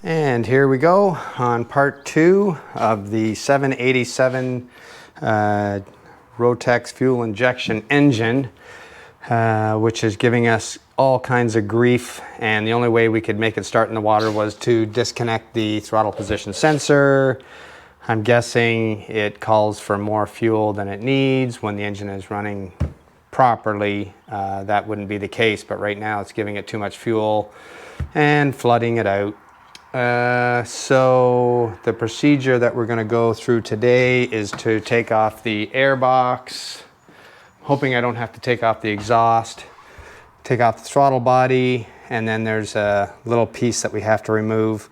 And here we go on part 2 of the 787 Rotex fuel injection engine, which is giving us all kinds of grief, and the only way we could make it start in the water was to disconnect the throttle position sensor. I'm guessing it calls for more fuel than it needs. When the engine is running properly, that wouldn't be the case, but right now it's giving it too much fuel and flooding it out. So the procedure that we're going to go through today is to take off the air box. Hoping I don't have to take off the exhaust, take off the throttle body, and then there's a little piece that we have to remove,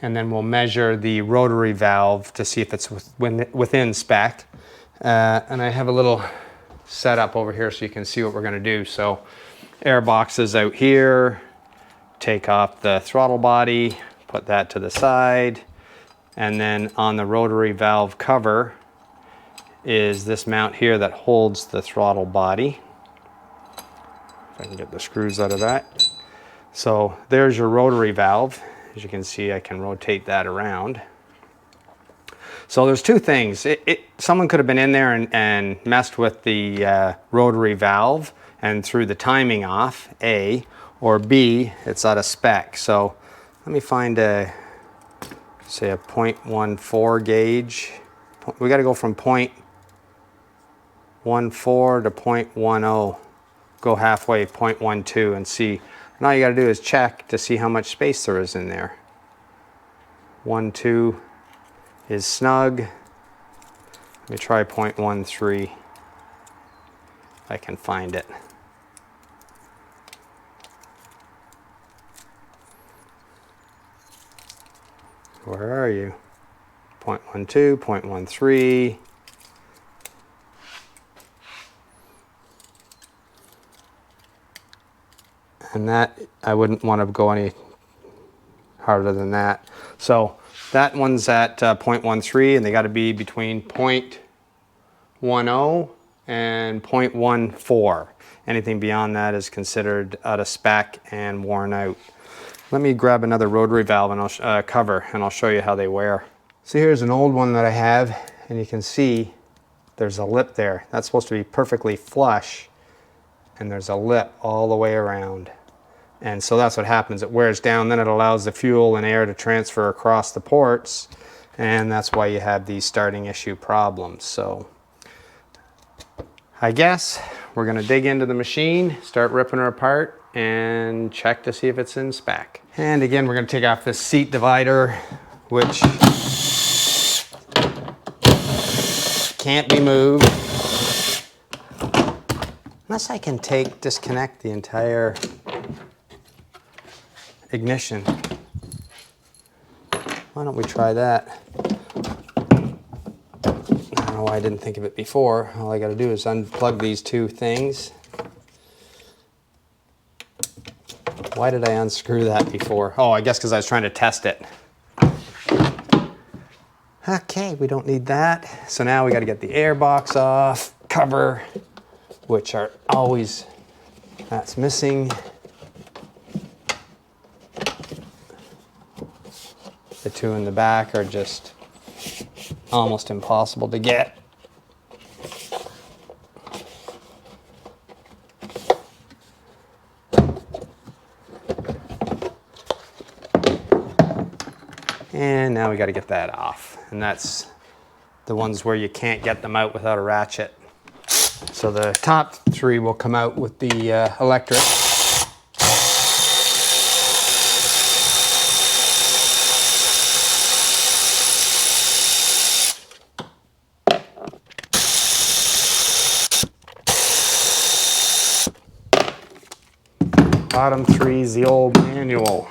and then we'll measure the rotary valve to see if it's within spec. And I have a little setup over here so you can see what we're going to do. So air box is out here, take off the throttle body, put that to the side, and then on the rotary valve cover is this mount here that holds the throttle body. If I can get the screws out of that. So there's your rotary valve. As you can see, I can rotate that around. So there's two things. Someone could have been in there and messed with the rotary valve and threw the timing off, A, or B, it's out of spec. So let me find a, say a 0.14 gauge. We got to go from 0.14 to 0.10. Go halfway, 0.12, and see. And all you got to do is check to see how much space there is in there. 1.2 is snug. Let me try 0.13. I can find it. Where are you? 0.12, 0.13. And that, I wouldn't want to go any harder than that. So that one's at 0.13, and they got to be between 0.10 and 0.14. Anything beyond that is considered out of spec and worn out. Let me grab another rotary valve and I'll cover, and I'll show you how they wear. So here's an old one that I have, and you can see there's a lip there. That's supposed to be perfectly flush, and there's a lip all the way around. And so that's what happens. It wears down, then it allows the fuel and air to transfer across the ports, and that's why you have these starting issue problems. So I guess we're going to dig into the machine, start ripping her apart, and check to see if it's in spec. And again, we're going to take off this seat divider, which can't be moved unless I can disconnect the entire ignition. Why don't we try that? I don't know why I didn't think of it before. All I got to do is unplug these two things. Why did I unscrew that before? Oh, I guess because I was trying to test it. Okay, we don't need that. So now we got to get the air box off, cover, which are always, that's missing. The two in the back are just almost impossible to get. And now we got to get that off. And that's the ones where you can't get them out without a ratchet. So the top three will come out with the electric. Bottom three is the old manual.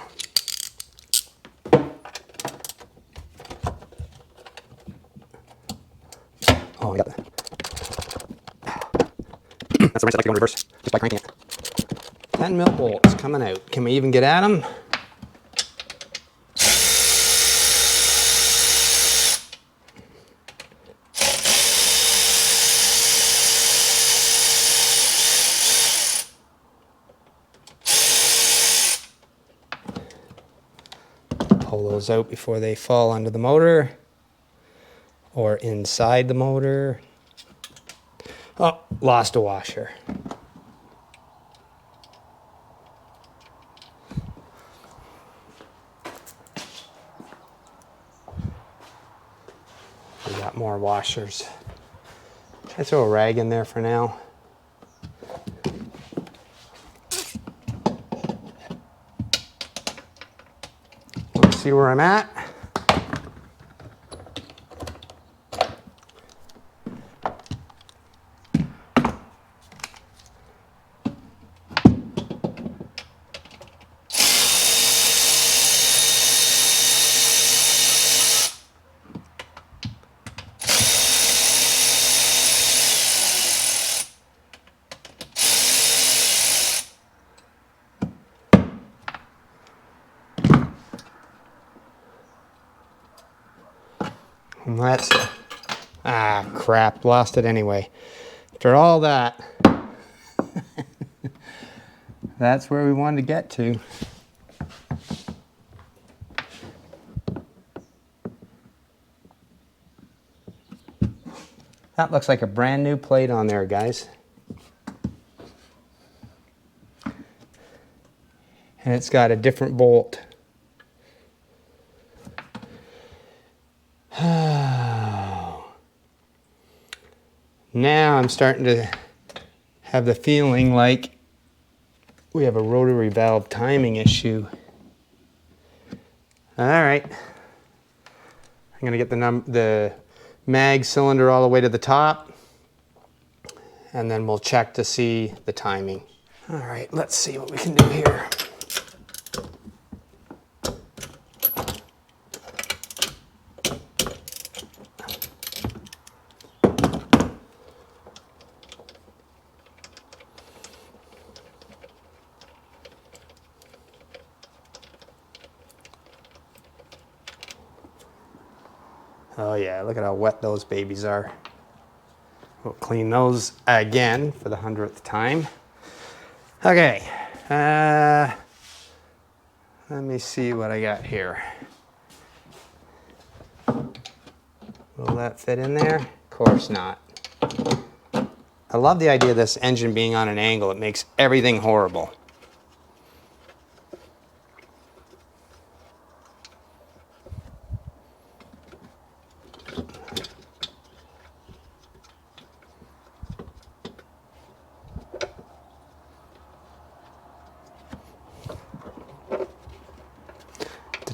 Oh, I got that. That's the wrench I like to go in reverse, just by cranking it. 10 mil bolts coming out. Can we even get at them? pull those out before they fall under the motor or inside the motor. Oh, lost a washer. We got more washers. Should I throw a rag in there for now? Let's see where I'm at. And that's, crap, lost it anyway. After all that, that's where we wanted to get to. That looks like a brand new plate on there, guys. And it's got a different bolt. Now I'm starting to have the feeling like we have a rotary valve timing issue. All right. I'm going to get the mag cylinder all the way to the top, and then we'll check to see the timing. All right, let's see what we can do here. Oh yeah, look at how wet those babies are. We'll clean those again for the 100th time. Okay, let me see what I got here. Will that fit in there? Of course not. I love the idea of this engine being on an angle. It makes everything horrible.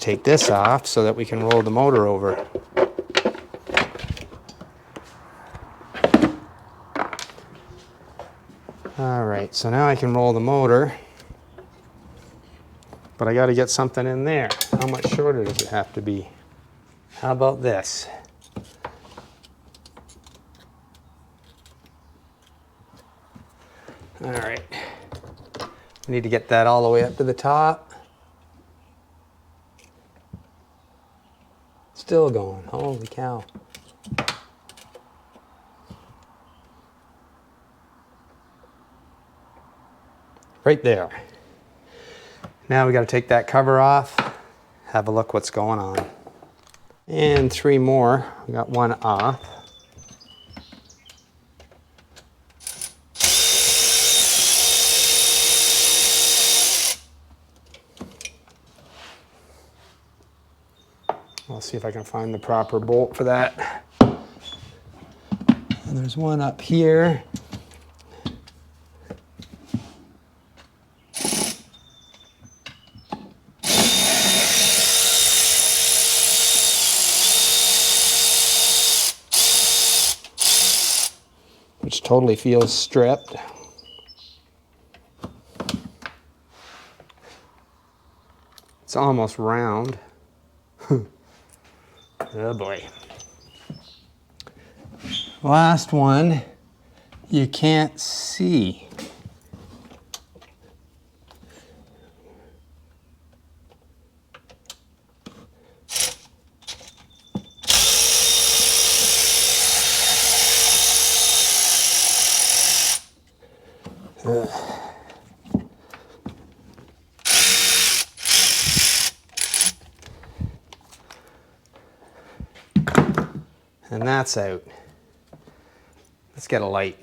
Take this off so that we can roll the motor over. All right, so now I can roll the motor, but I got to get something in there. How much shorter does it have to be? How about this? All right, we need to get that all the way up to the top. Still going, holy cow. Right there. Now we got to take that cover off, have a look what's going on. And 3 more, we got one off. I'll see if I can find the proper bolt for that. And there's one up here. Which totally feels stripped. It's almost round. Oh boy. Last one, you can't see. Ugh. And that's out. Let's get a light.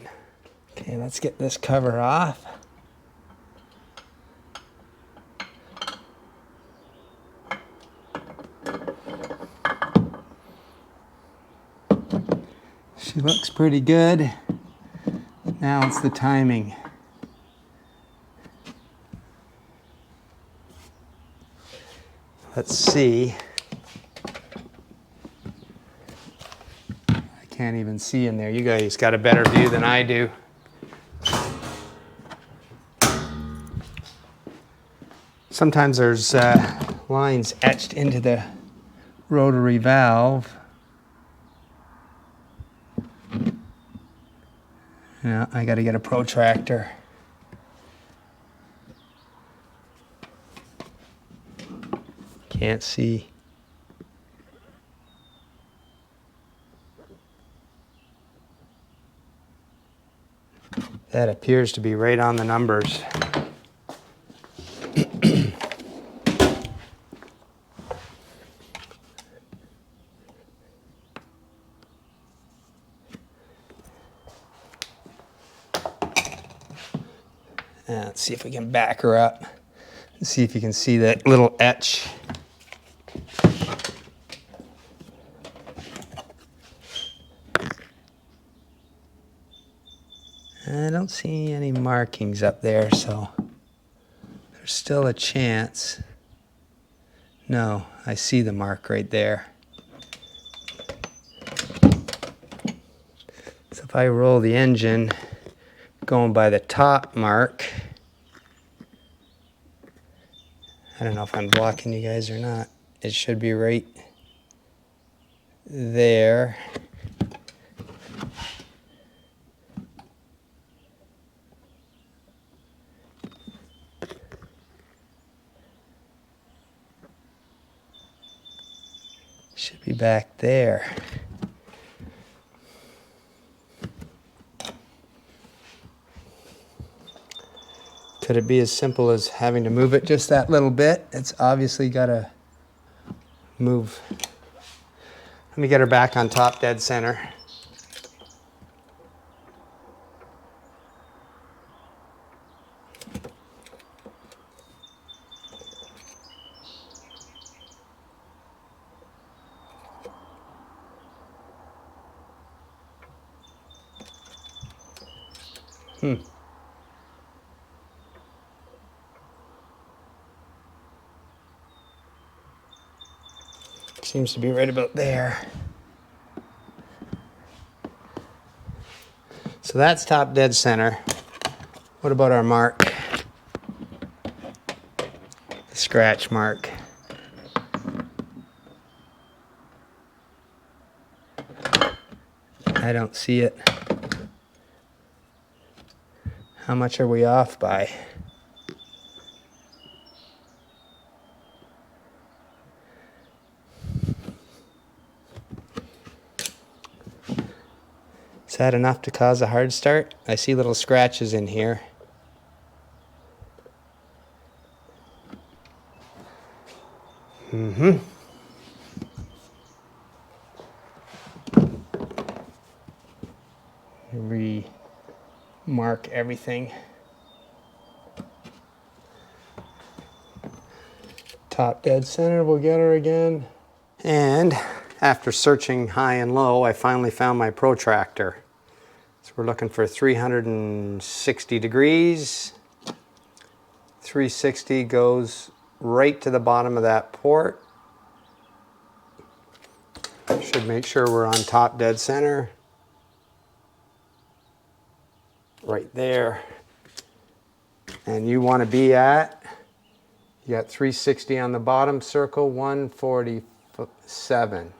Okay, let's get this cover off. She looks pretty good. Now it's the timing. Let's see. I can't even see in there. You guys got a better view than I do. Sometimes there's lines etched into the rotary valve. Yeah, I got to get a protractor. Can't see. That appears to be right on the numbers. Let's see if we can back her up and see if you can see that little etch. I don't see any markings up there, so there's still a chance. No, I see the mark right there. So if I roll the engine going by the top mark, I don't know if I'm blocking you guys or not. It should be right there. Should be back there. Could it be as simple as having to move it just that little bit? It's obviously got to move. Let me get her back on top dead center. Seems to be right about there. So that's top dead center. What about our mark? The scratch mark. I don't see it. How much are we off by? Is that enough to cause a hard start? I see little scratches in here. Re-mark everything. Top dead center, we'll get her again. And after searching high and low, I finally found my protractor. So we're looking for 360 degrees. 360 goes right to the bottom of that port. Should make sure we're on top dead center. Right there. And you want to be at, you got 360 on the bottom circle, 147.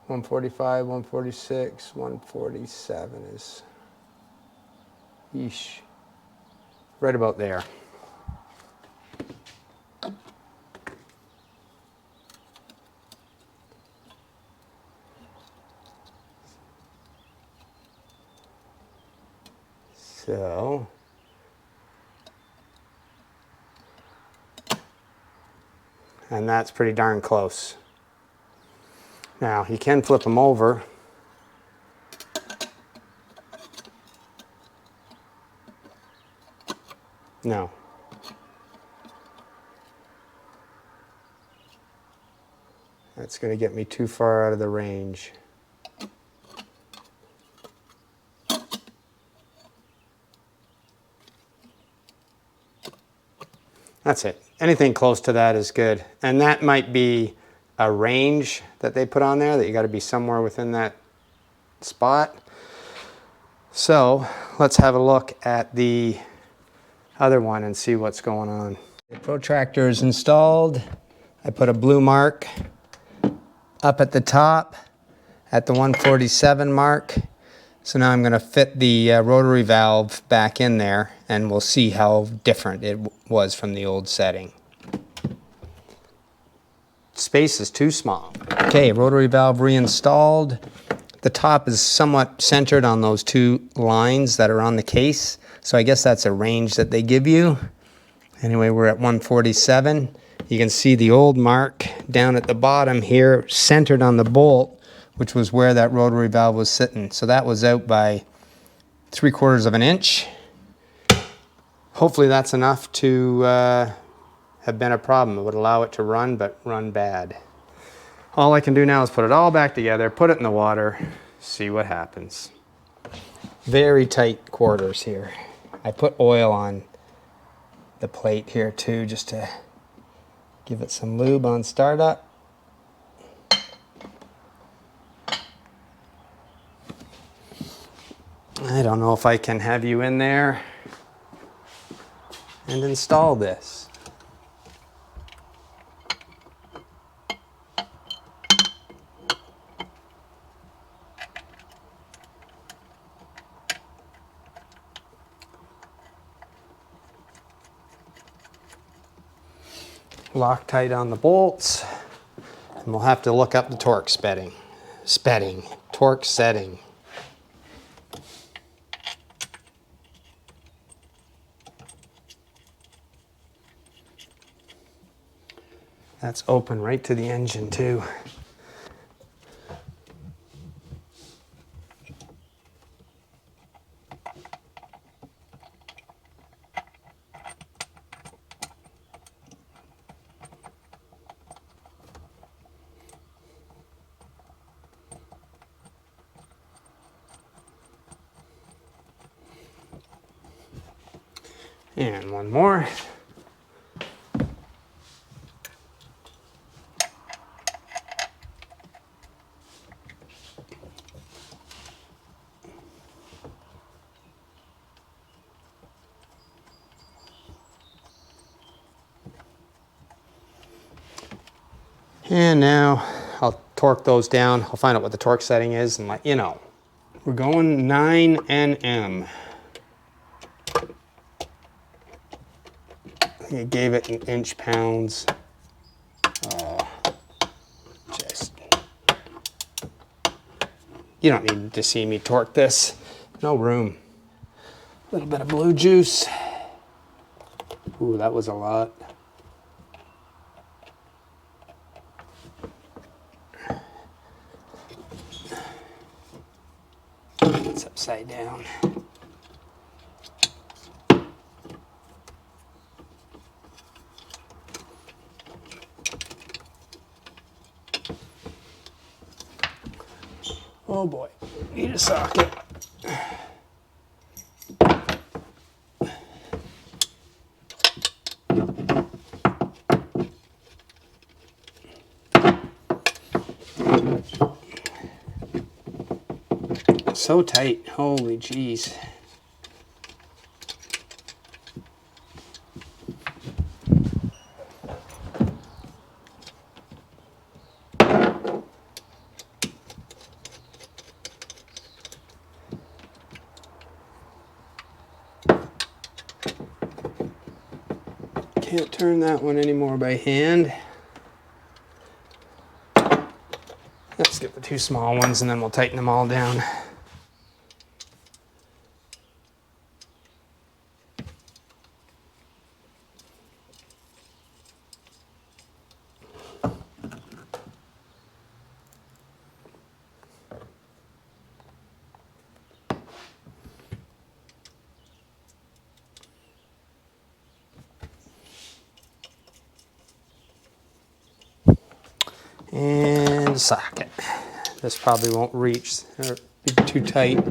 145, 146, 147 is, yeesh, right about there. So, and that's pretty darn close. Now, you can flip them over No. That's going to get me too far out of the range. That's it. Anything close to that is good. And that might be a range that they put on there, that you got to be somewhere within that spot. So let's have a look at the other one and see what's going on. The protractor is installed. I put a blue mark up at the top at the 147 mark. So now I'm going to fit the rotary valve back in there, and we'll see how different it was from the old setting. Space is too small. Okay, rotary valve reinstalled. The top is somewhat centered on those two lines that are on the case. So I guess that's a range that they give you. Anyway, we're at 147. You can see the old mark down at the bottom here, centered on the bolt, which was where that rotary valve was sitting. So that was out by 3/4 of an inch. Hopefully that's enough to have been a problem. It would allow it to run, but run bad. All I can do now is put it all back together, put it in the water, see what happens. Very tight quarters here. I put oil on the plate here too, just to give it some lube on startup. I don't know if I can have you in there and install this. Loctite on the bolts, and we'll have to look up the torque torque setting. That's open right to the engine too. And one more. And now I'll torque those down. I'll find out what the torque setting is and let you know. We're going 9 Nm. I gave it in inch pounds. You don't need to see me torque this. No room. A little bit of blue juice. Ooh, that was a lot. It's upside down. Oh boy, need a socket. So tight, holy jeez. Can't turn that one anymore by hand. Let's get the two small ones and then we'll tighten them all down. And socket. This probably won't reach or be too tight.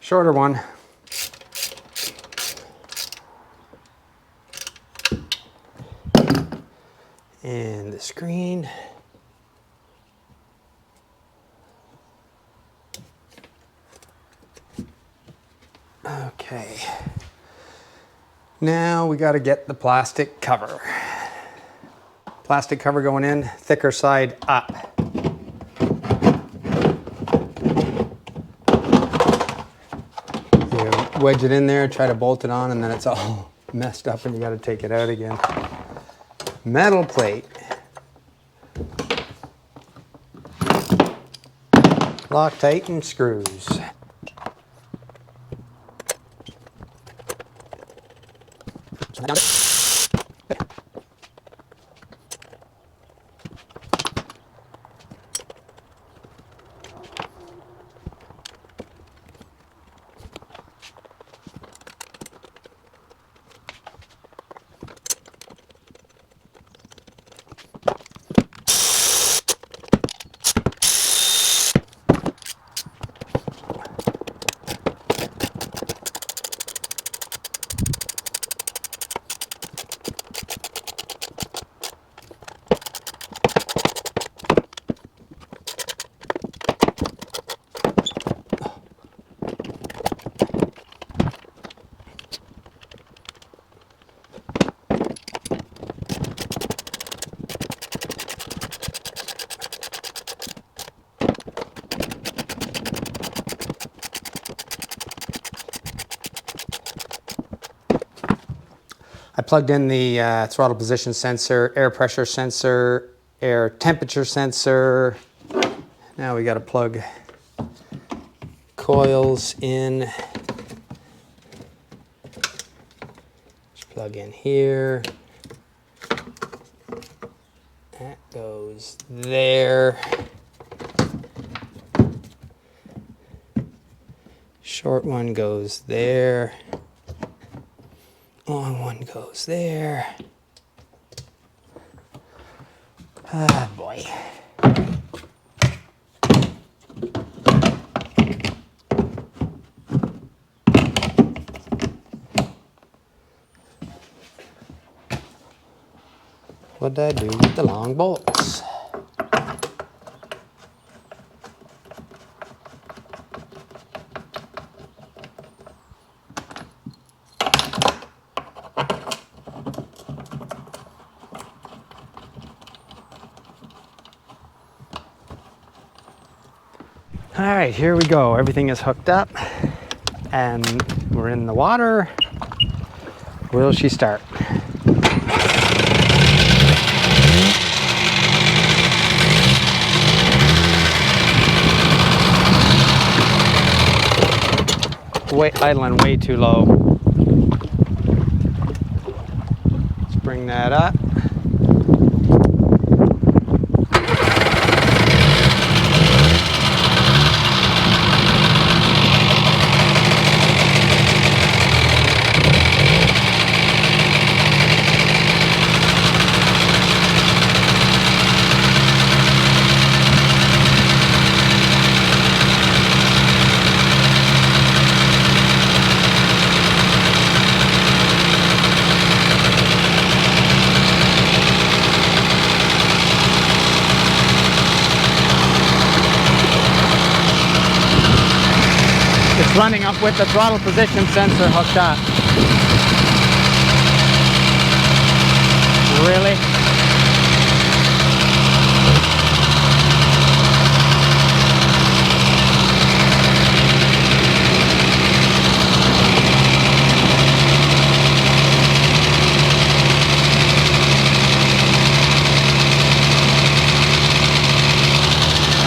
Shorter one. And the screen. Okay. Now we got to get the plastic cover. Plastic cover going in, thicker side up. Wedge it in there, try to bolt it on, and then it's all messed up and you got to take it out again. Metal plate. Loctite and screws. I plugged in the throttle position sensor, air pressure sensor, air temperature sensor. Now we got to plug coils in. Just plug in here. That goes there. Short one goes there. Long one goes there. Ah, boy. What'd I do with the long bolts? All right, here we go. Everything is hooked up and we're in the water. Will she start? Idling way too low. Let's bring that up. It's running up with the throttle position sensor hooked up. Really?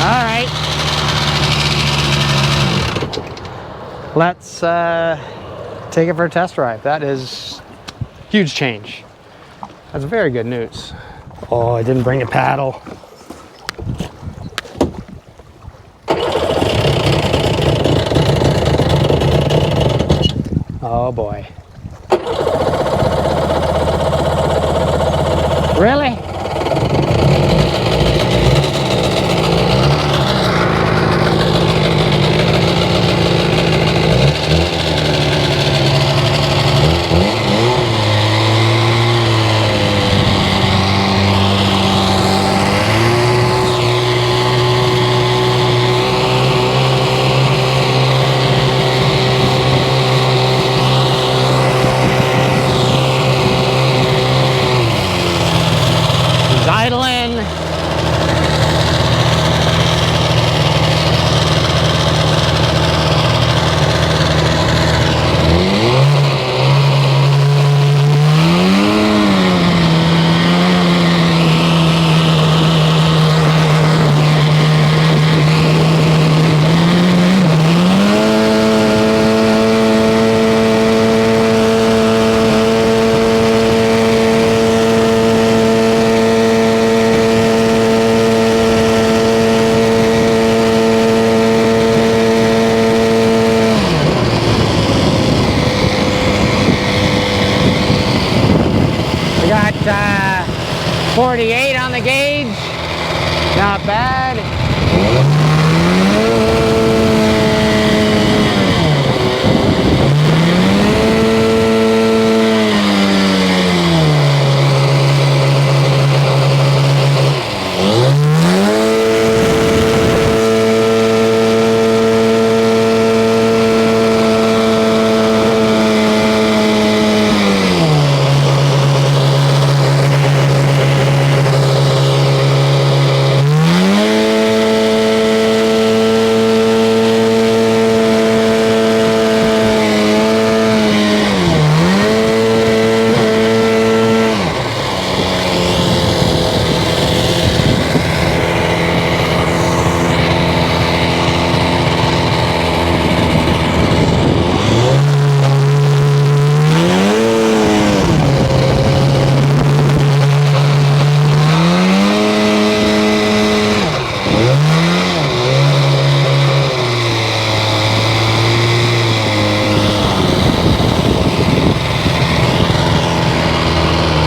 All right. let's take it for a test drive. That is huge change. That's very good news. Oh, I didn't bring a paddle. Oh boy. Really? Idling. Got 48 on the gauge, not bad.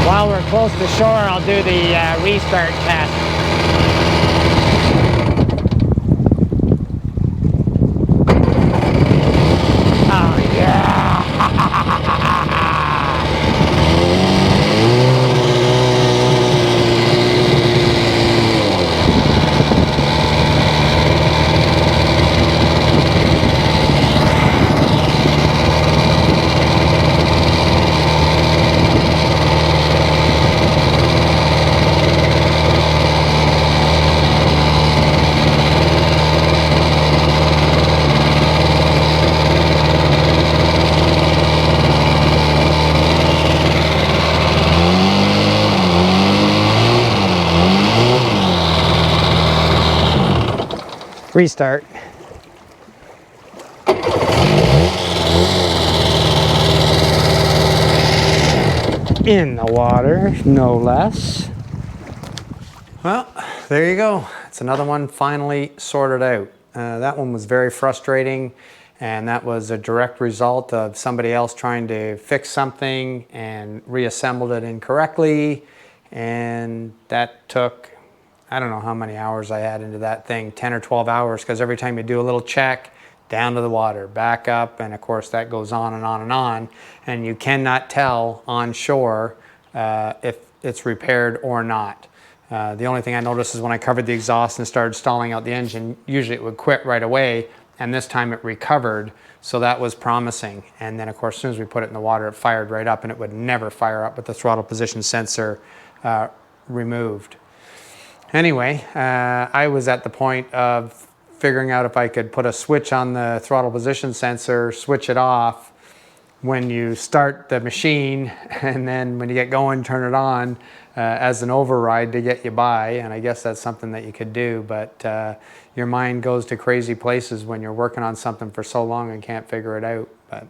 While we're close to shore, I'll do the restart test. Oh yeah! Restart. In the water, no less. Well, there you go. It's another one finally sorted out. That one was very frustrating, and that was a direct result of somebody else trying to fix something and reassembled it incorrectly, and that took, I don't know how many hours I had into that thing, 10 or 12 hours, because every time you do a little check, down to the water, back up, and of course that goes on and on and on, and you cannot tell on shore if it's repaired or not. The only thing I noticed is when I covered the exhaust and started stalling out the engine, usually it would quit right away, and this time it recovered, so that was promising. And then of course as soon as we put it in the water, it fired right up, and it would never fire up with the throttle position sensor removed. Anyway, I was at the point of figuring out if I could put a switch on the throttle position sensor, switch it off, when you start the machine, and then when you get going, turn it on as an override to get you by. And I guess that's something that you could do, but your mind goes to crazy places when you're working on something for so long and can't figure it out. But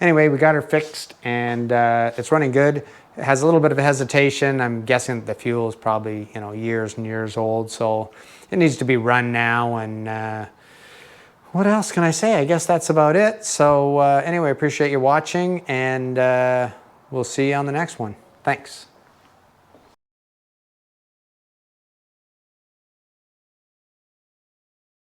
anyway, we got her fixed, and it's running good. It has a little bit of a hesitation. I'm guessing that the fuel is probably, you know, years and years old, so it needs to be run now. And what else can I say? I guess that's about it. So anyway, appreciate you watching, and we'll see you on the next one. Thanks.